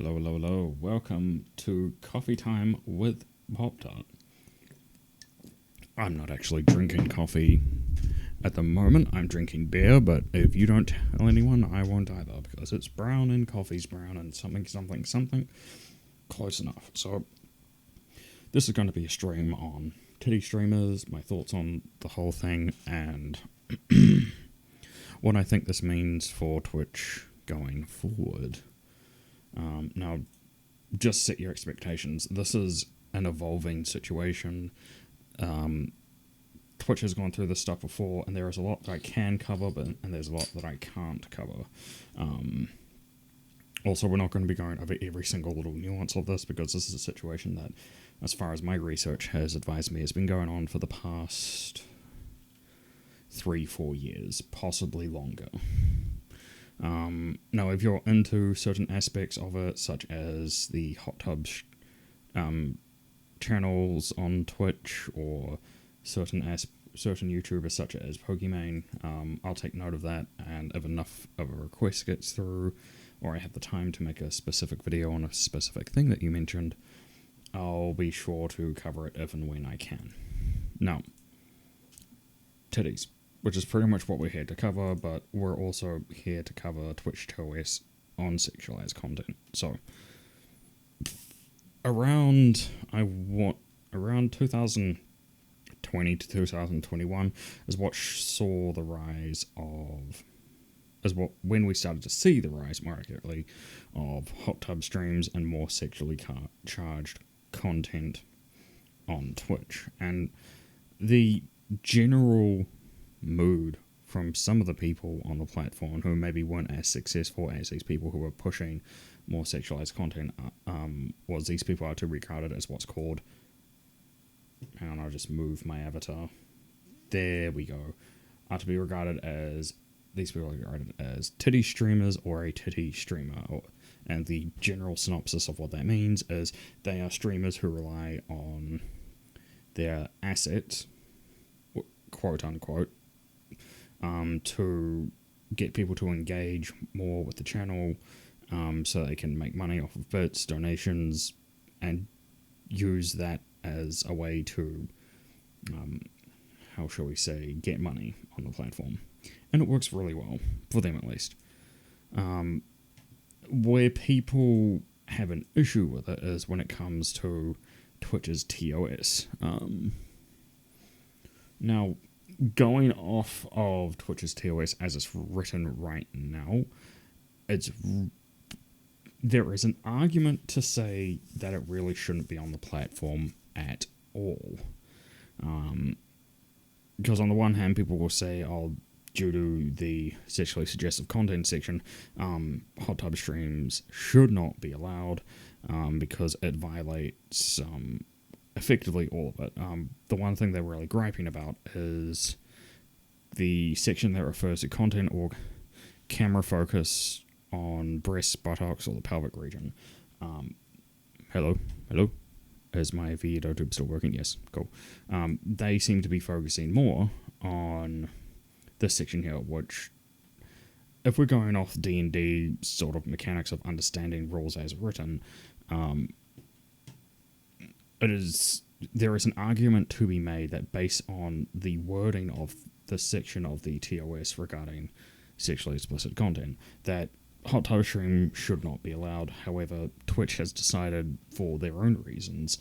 Hello, hello, hello. Welcome to Coffee Time with Poptart. I'm not actually drinking coffee at the moment. I'm drinking beer, but if you don't tell anyone, I won't either, because it's brown and coffee's brown and something close enough. So this is going to be a stream on titty streamers, my thoughts on the whole thing, and what I think this means for Twitch going forward. Now, just set your expectations. This is an evolving situation. Twitch has gone through this stuff before, and there is a lot that I can cover, and there's a lot that I can't cover. Also, we're not going to be going over every single little nuance of this, because this is a situation that, as far as my research has advised me, has been going on for the past 3-4 years, possibly longer. Now, if you're into certain aspects of it, such as the hot tub channels on Twitch, or certain YouTubers such as Pokimane, I'll take note of that, and if enough of a request gets through, or I have the time to make a specific video on a specific thing that you mentioned, I'll be sure to cover it if and when I can. Now, titties, which is pretty much what we're here to cover, but we're also here to cover Twitch TOS on sexualized content. So, around 2020 to 2021 is what saw the rise of, when we started to see the rise, more accurately, of hot tub streams and more sexually charged content on Twitch. And the general mood from some of the people on the platform who maybe weren't as successful as these people who were pushing more sexualized content was these people are to be regarded as what's called, and I'll just move my avatar, there we go, are to be regarded as, these people are regarded as titty streamers or a titty streamer, and the general synopsis of what that means is they are streamers who rely on their assets, quote unquote, to get people to engage more with the channel, so they can make money off of bits, donations, and use that as a way to, how shall we say, get money on the platform. And it works really well, for them at least. Where people have an issue with it is when it comes to Twitch's TOS. Now, going off of Twitch's TOS as it's written right now, there is an argument to say that it really shouldn't be on the platform at all. Because on the one hand, people will say, due to the sexually suggestive content section, hot tub streams should not be allowed, because it violates effectively all of it. The one thing they're really griping about is the section that refers to content or camera focus on breasts, buttocks, or the pelvic region. Hello? Is my video tube still working? Yes, cool. They seem to be focusing more on this section here, which, if we're going off D&D sort of mechanics of understanding rules as written, there is an argument to be made that based on the wording of the section of the TOS regarding sexually explicit content, that hot tub stream should not be allowed. However, Twitch has decided, for their own reasons,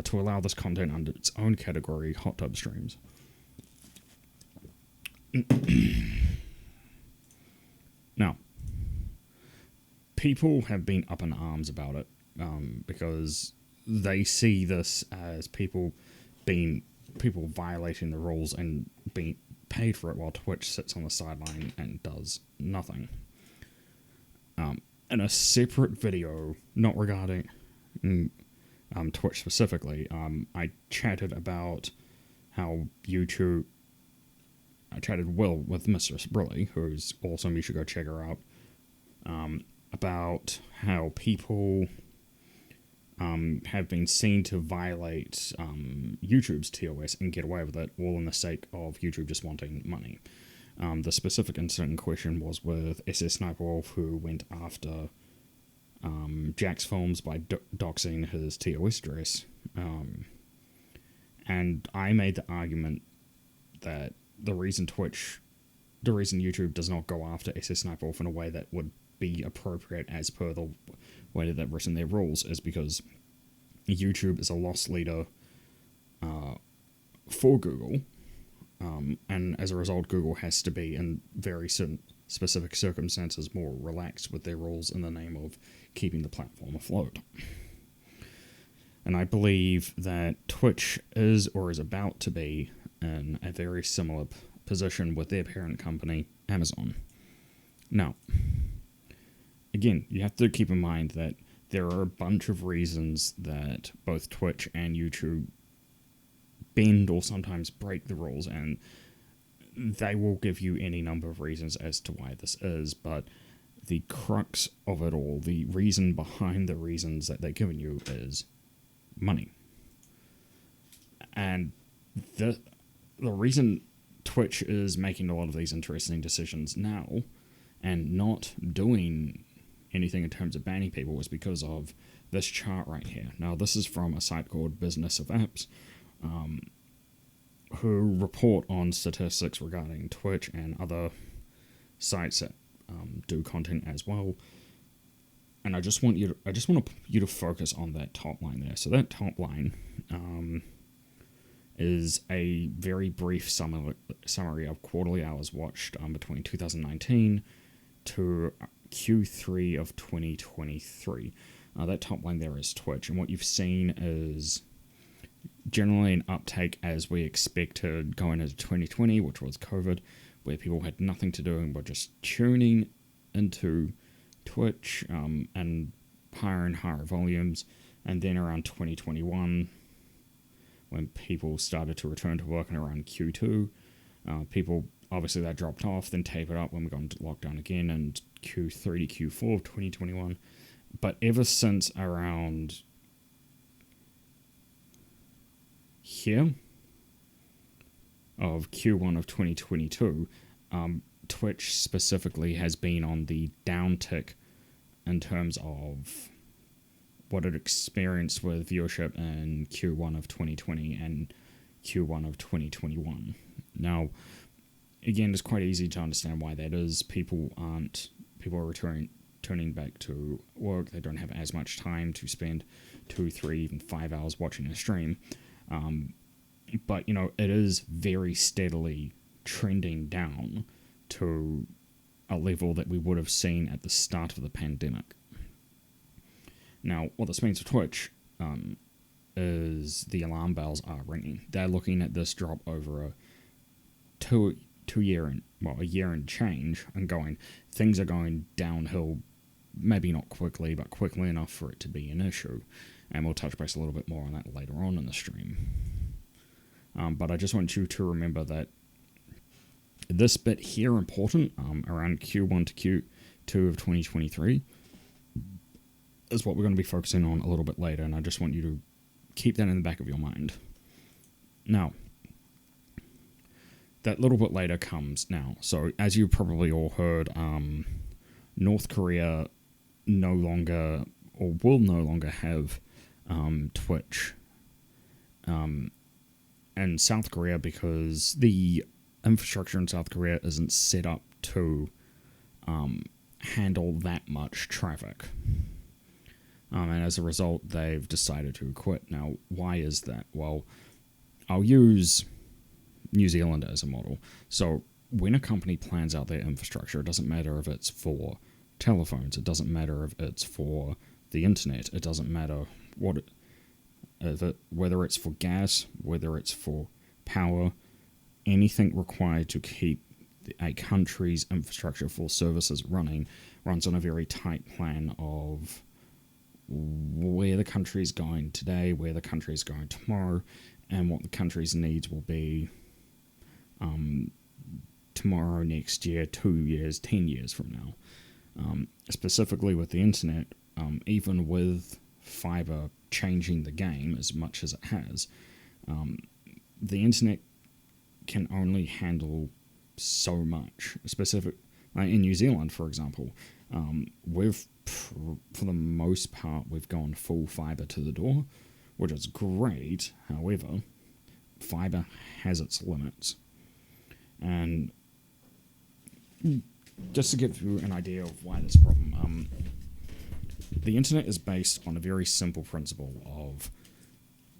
to allow this content under its own category, hot tub streams. Now, people have been up in arms about it, because they see this as people violating the rules and being paid for it, while Twitch sits on the sideline and does nothing. In a separate video, not regarding Twitch specifically, I chatted about how YouTube. I chatted with Mistress Brilly, who's awesome, you should go check her out, about how people have been seen to violate YouTube's TOS and get away with it, all in the sake of YouTube just wanting money. The specific incident in question was with SS Sniper Wolf, who went after Jack's films by doxing his TOS address. And I made the argument that the reason YouTube does not go after SS Sniper Wolf in a way that would be appropriate as per the way that they've written their rules is because YouTube is a loss leader for Google, and as a result, Google has to be, in very certain specific circumstances, more relaxed with their rules in the name of keeping the platform afloat. And I believe that Twitch is or is about to be in a very similar position with their parent company, Amazon. Now, again, you have to keep in mind that there are a bunch of reasons that both Twitch and YouTube bend or sometimes break the rules, and they will give you any number of reasons as to why this is, but the crux of it all, the reason behind the reasons that they're giving you is money. And the reason Twitch is making a lot of these interesting decisions now and not doing anything in terms of banning people is because of this chart right here. Now, this is from a site called Business of Apps, who report on statistics regarding Twitch and other sites that do content as well. And I just want you to focus on that top line there. So that top line is a very brief summary of quarterly hours watched between 2019 to Q3 of 2023. That top line there is Twitch, and what you've seen is generally an uptake as we expected going into 2020, which was COVID, where people had nothing to do and were just tuning into Twitch and higher and higher volumes. And then around 2021, when people started to return to work, and around Q2, people, obviously that dropped off, then tapered up when we got into lockdown again, and Q3 to Q4 of 2021. But ever since around here of Q1 of 2022, Twitch specifically has been on the downtick in terms of what it experienced with viewership in Q1 of 2020 and Q1 of 2021. Now, again, it's quite easy to understand why that is. People are returning back to work. They don't have as much time to spend 2, 3, even 5 hours watching a stream. But, it is very steadily trending down to a level that we would have seen at the start of the pandemic. Now, what this means for Twitch is the alarm bells are ringing. They're looking at this drop over a year and change, and going, things are going downhill, maybe not quickly, but quickly enough for it to be an issue. And we'll touch base a little bit more on that later on in the stream. But I just want you to remember that this bit here important, around Q1 to Q2 of 2023, is what we're going to be focusing on a little bit later, and I just want you to keep that in the back of your mind. Now, that little bit later comes now. So, as you probably all heard, North Korea no longer, or will no longer have Twitch in South Korea, because the infrastructure in South Korea isn't set up to handle that much traffic. And as a result, they've decided to quit. Now, why is that? Well, I'll use New Zealand as a model. So when a company plans out their infrastructure, it doesn't matter if it's for telephones, it doesn't matter if it's for the internet, it doesn't matter whether it's for gas, whether it's for power, anything required to keep a country's infrastructure for services runs on a very tight plan of where the country is going today, where the country is going tomorrow, and what the country's needs will be tomorrow, next year, 2 years, 10 years from now. Specifically with the internet, even with fiber changing the game as much as it has, the internet can only handle so much. In New Zealand, for example, For the most part, we've gone full fiber to the door, which is great. However, fiber has its limits. And just to give you an idea of why this problem, the internet is based on a very simple principle of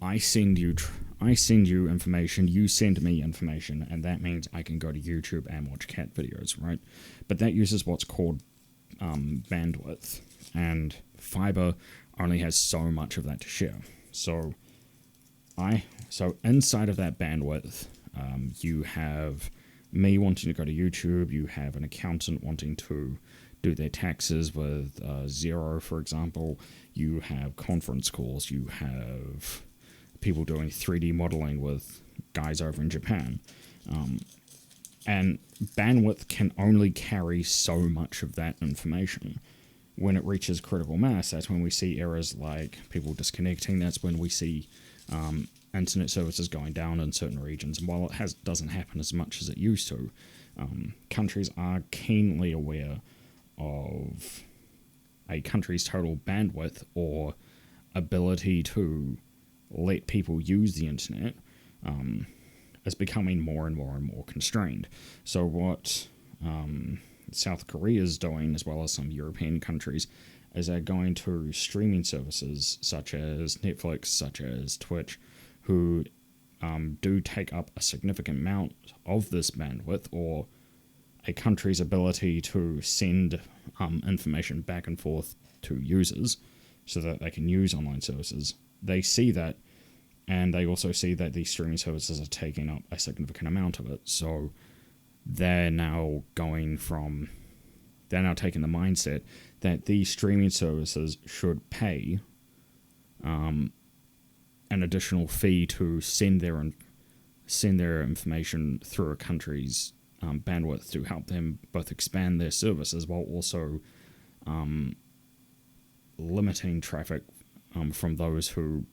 I send you information, you send me information, and that means I can go to YouTube and watch cat videos, right? But that uses what's called bandwidth, and fiber only has so much of that to share. So inside of that bandwidth, you have me wanting to go to YouTube, you have an accountant wanting to do their taxes with Xero, for example, you have conference calls, you have people doing 3D modeling with guys over in Japan. And bandwidth can only carry so much of that information. When it reaches critical mass, that's when we see errors like people disconnecting. That's when we see internet services going down in certain regions. And while it doesn't happen as much as it used to, countries are keenly aware of a country's total bandwidth or ability to let people use the internet is becoming more and more and more constrained. So what South Korea is doing, as well as some European countries, is they're going to streaming services such as Netflix, such as Twitch, who do take up a significant amount of this bandwidth, or a country's ability to send information back and forth to users so that they can use online services. They see that, and they also see that these streaming services are taking up a significant amount of it. So they're now taking the mindset that these streaming services should pay an additional fee to send their information through a country's bandwidth to help them both expand their services while also limiting traffic from those who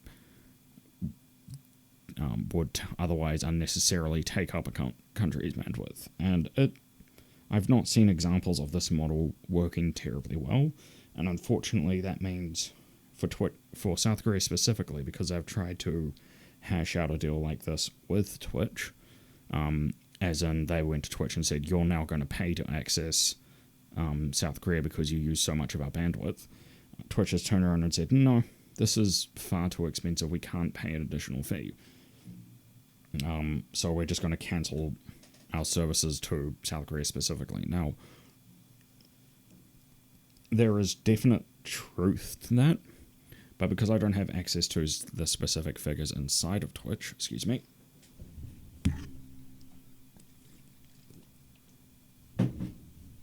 would otherwise unnecessarily take up a country's bandwidth. And I've not seen examples of this model working terribly well, and unfortunately that means for South Korea specifically, because they've tried to hash out a deal like this with Twitch, as in they went to Twitch and said, you're now going to pay to access South Korea because you use so much of our bandwidth. Twitch has turned around and said, no, this is far too expensive, we can't pay an additional fee. So we're just going to cancel our services to South Korea specifically. Now, there is definite truth to that, but because I don't have access to the specific figures inside of Twitch,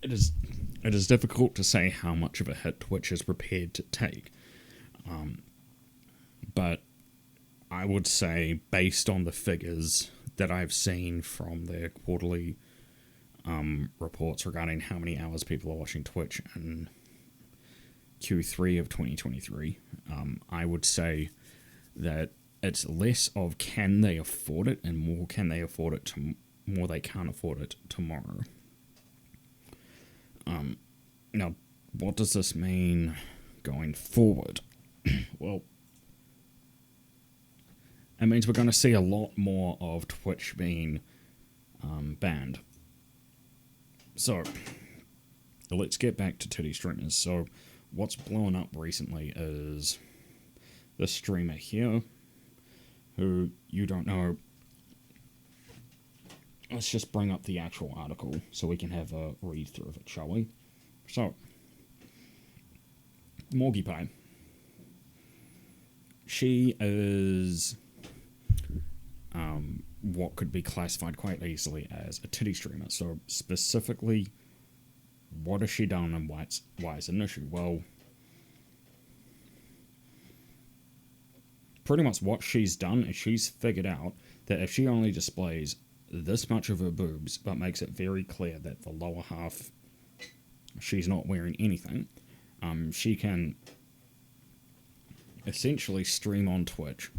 it is difficult to say how much of a hit Twitch is prepared to take. But I would say, based on the figures that I've seen from their quarterly reports regarding how many hours people are watching Twitch in Q3 of 2023, I would say that it's less of can they afford it and more can they afford it more they can't afford it tomorrow. Now, what does this mean going forward? Well, it means we're going to see a lot more of Twitch being banned. So, let's get back to TITTY streamers. So, what's blown up recently is this streamer here, who you don't know. Let's just bring up the actual article so we can have a read through of it, shall we? So, Morgie Pie. She is what could be classified quite easily as a titty streamer. So specifically, what has she done and why it's an issue? Well, pretty much what she's done is she's figured out that if she only displays this much of her boobs, but makes it very clear that the lower half, she's not wearing anything, she can essentially stream on Twitch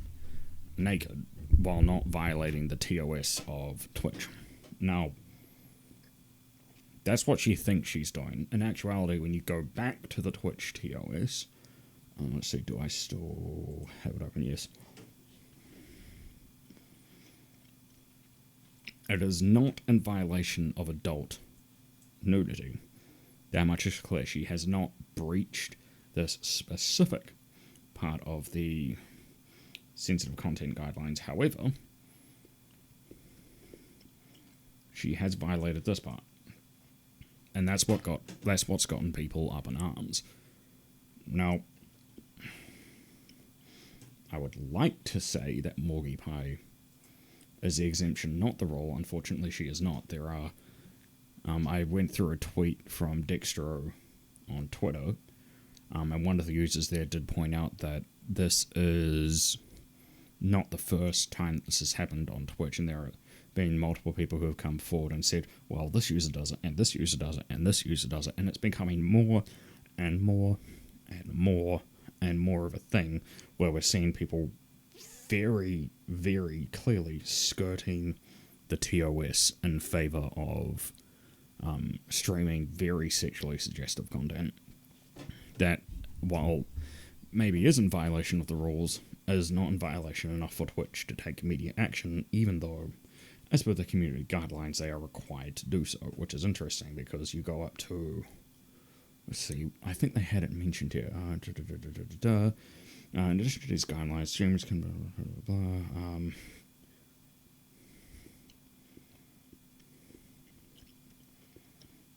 naked while not violating the TOS of Twitch. Now, That's what she thinks she's doing. In actuality, when you go back to the Twitch TOS, let's see, do I still have it open? Yes. It is not in violation of adult nudity. That much is clear. She has not breached this specific part of the sensitive content guidelines. However, she has violated this part. And that's what's gotten people up in arms. Now, I would like to say that Morgie Pie is the exemption, not the rule. Unfortunately, she is not. There are... I went through a tweet from Dextro on Twitter, and one of the users there did point out that this is not the first time that this has happened on Twitch, and there have been multiple people who have come forward and said, well, this user does it, and this user does it, and this user does it, and it's becoming more and more and more and more of a thing where we're seeing people very, very clearly skirting the TOS in favour of streaming very sexually suggestive content that, while maybe is in violation of the rules, is not in violation enough for Twitch to take immediate action, even though, as per the community guidelines, they are required to do so, which is interesting because you go up to, let's see, I think they had it mentioned here, in addition to these guidelines, streamers can blah, blah, blah,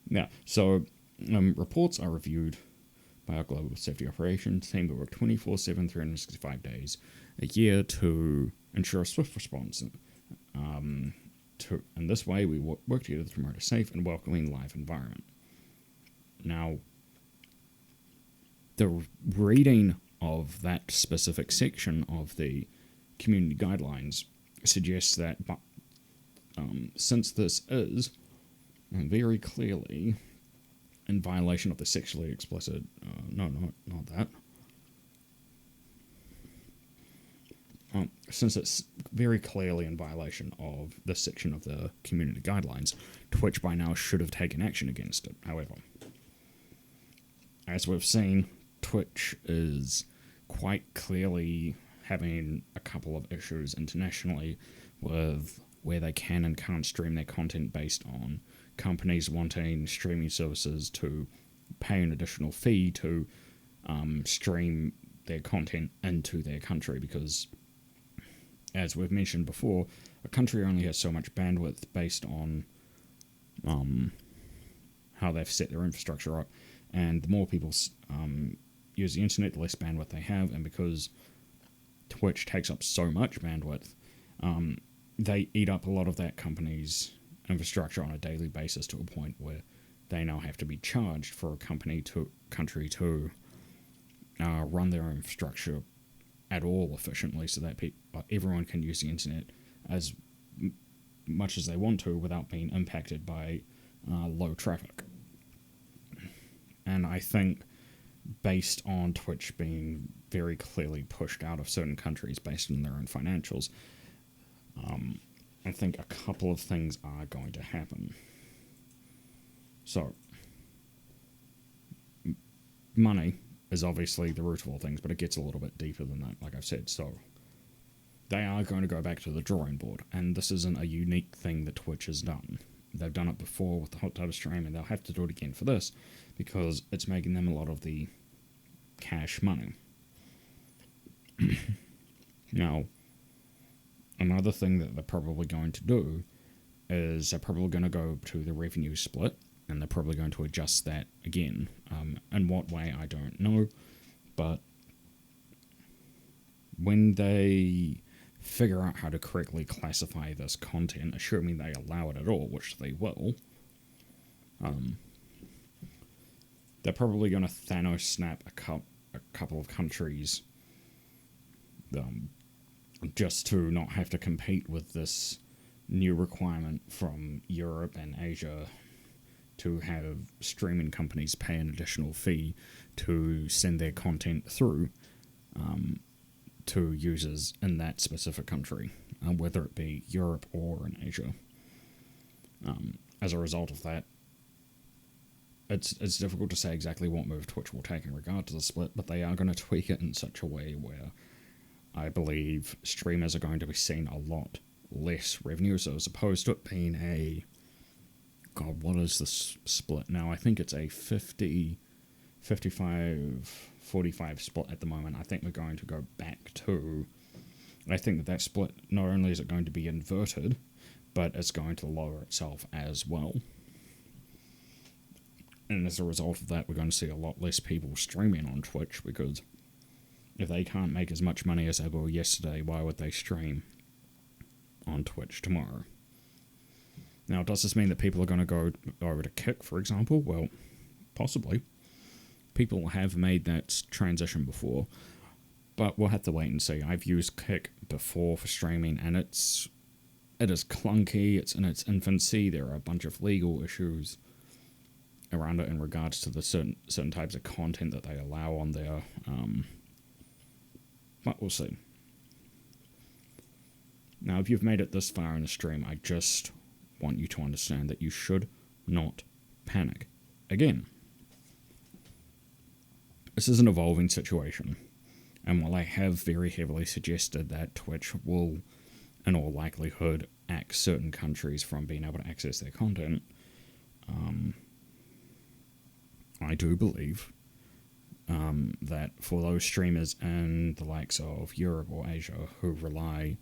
yeah, so reports are reviewed by our global safety operations team who work 24/7, 365 days a year to ensure a swift response. In this way, we work together to promote a safe and welcoming live environment. Now, the reading of that specific section of the community guidelines suggests that since this is very clearly in violation of the sexually explicit... not that. Since it's very clearly in violation of this section of the community guidelines, Twitch by now should have taken action against it. However, as we've seen, Twitch is quite clearly having a couple of issues internationally with where they can and can't stream their content based on companies wanting streaming services to pay an additional fee to stream their content into their country, because, as we've mentioned before, a country only has so much bandwidth based on how they've set their infrastructure up, and the more people use the internet, the less bandwidth they have, and because Twitch takes up so much bandwidth, they eat up a lot of that company's infrastructure on a daily basis to a point where they now have to be charged for a country to run their infrastructure at all efficiently, so that everyone can use the internet as much as they want to without being impacted by low traffic. And I think, based on Twitch being very clearly pushed out of certain countries based on their own financials, I think a couple of things are going to happen. So, money is obviously the root of all things, but it gets a little bit deeper than that, like I've said. So, they are going to go back to the drawing board, and this isn't a unique thing that Twitch has done. They've done it before with the hot tub stream, and they'll have to do it again for this, because it's making them a lot of the cash money. Now, another thing that they're probably going to do is they're probably going to go to the revenue split, and they're probably going to adjust that again. In what way, I don't know, but when they figure out how to correctly classify this content, assuming they allow it at all, which they will, they're probably going to Thanos snap a couple of countries just to not have to compete with this new requirement from Europe and Asia to have streaming companies pay an additional fee to send their content through to users in that specific country, whether it be Europe or in Asia. As a result of that, it's difficult to say exactly what move Twitch will take in regard to the split, but they are going to tweak it in such a way where I believe streamers are going to be seeing a lot less revenue. So as opposed to it being a, God, what is this split now? I think it's a 50, 55, 45 split at the moment. I think we're going to go back to, I think that split, not only is it going to be inverted, but it's going to lower itself as well. And as a result of that, we're going to see a lot less people streaming on Twitch, because if they can't make as much money as they were yesterday, why would they stream on Twitch tomorrow? Now, does this mean that people are going to go over to Kick, for example? Well, possibly. People have made that transition before, but we'll have to wait and see. I've used Kick before for streaming, and it is clunky. It's in its infancy. There are a bunch of legal issues around it in regards to the certain types of content that they allow on there. But we'll see. Now, if you've made it this far in the stream, I just want you to understand that you should not panic. Again, this is an evolving situation, and while I have very heavily suggested that Twitch will, in all likelihood, axe certain countries from being able to access their content, I do believe that for those streamers in the likes of Europe or Asia who rely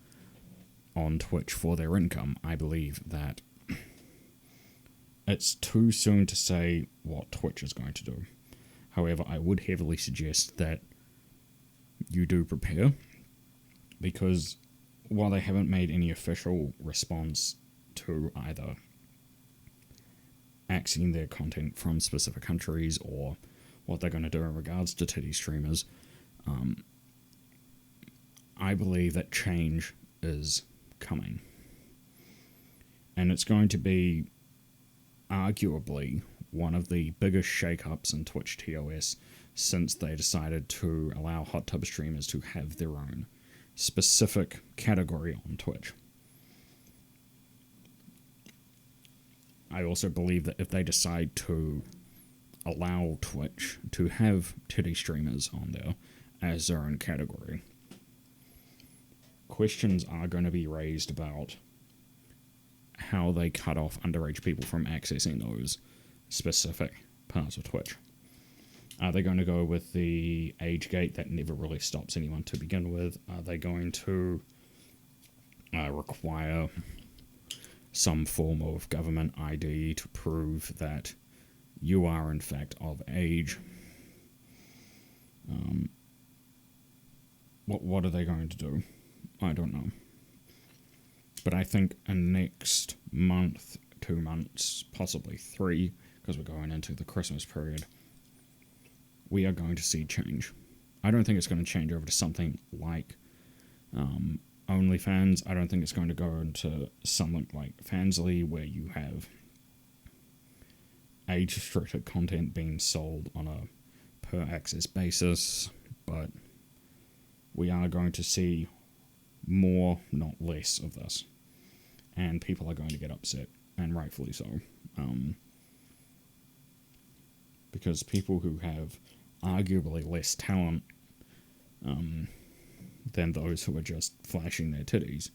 on Twitch for their income, I believe that it's too soon to say what Twitch is going to do. However, I would heavily suggest that you do prepare, because while they haven't made any official response to either axing their content from specific countries or what they're going to do in regards to TITTY streamers, I believe that change is coming. And it's going to be arguably one of the biggest shake-ups in Twitch TOS since they decided to allow hot tub streamers to have their own specific category on Twitch. I also believe that if they decide to allow Twitch to have TITTY streamers on there as their own category, questions are going to be raised about how they cut off underage people from accessing those specific parts of Twitch. Are they going to go with the age gate that never really stops anyone to begin with? Are they going to require some form of government ID to prove that you are in fact of age? What are they going to do? I don't know. But I think in the next month, 2 months, possibly 3, because we're going into the Christmas period, we are going to see change. I don't think it's going to change over to something like OnlyFans. I don't think it's going to go into something like Fansly, where you have age-restricted content being sold on a per-access basis, but we are going to see more, not less, of this. And people are going to get upset, and rightfully so. Because people who have arguably less talent than those who are just flashing their titties,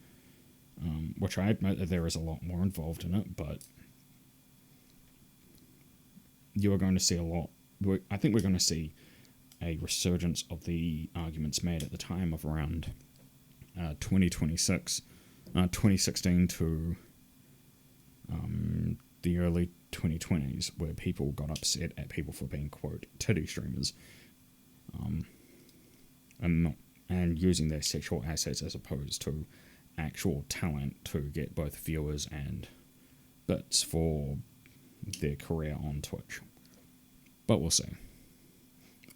which I admit that there is a lot more involved in it, but you are going to see a lot. I think we're going to see a resurgence of the arguments made at the time of around 2016 to the early 2020s, where people got upset at people for being, quote, titty streamers, and using their sexual assets as opposed to actual talent to get both viewers and bits for their career on Twitch. But we'll see.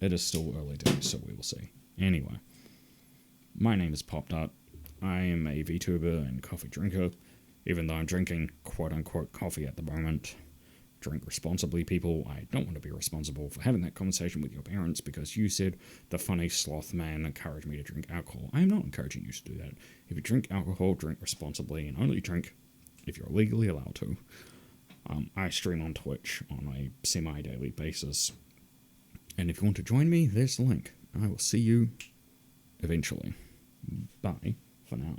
It is still early days, so we will see. Anyway, my name is Poptart. I am a VTuber and coffee drinker, even though I'm drinking quote-unquote coffee at the moment. Drink responsibly, people. I don't want to be responsible for having that conversation with your parents because you said the funny sloth man encouraged me to drink alcohol. I am not encouraging you to do that. If you drink alcohol, drink responsibly and only drink if you're legally allowed to. I stream on Twitch on a semi-daily basis. And if you want to join me, there's the link. I will see you eventually. Bye for now.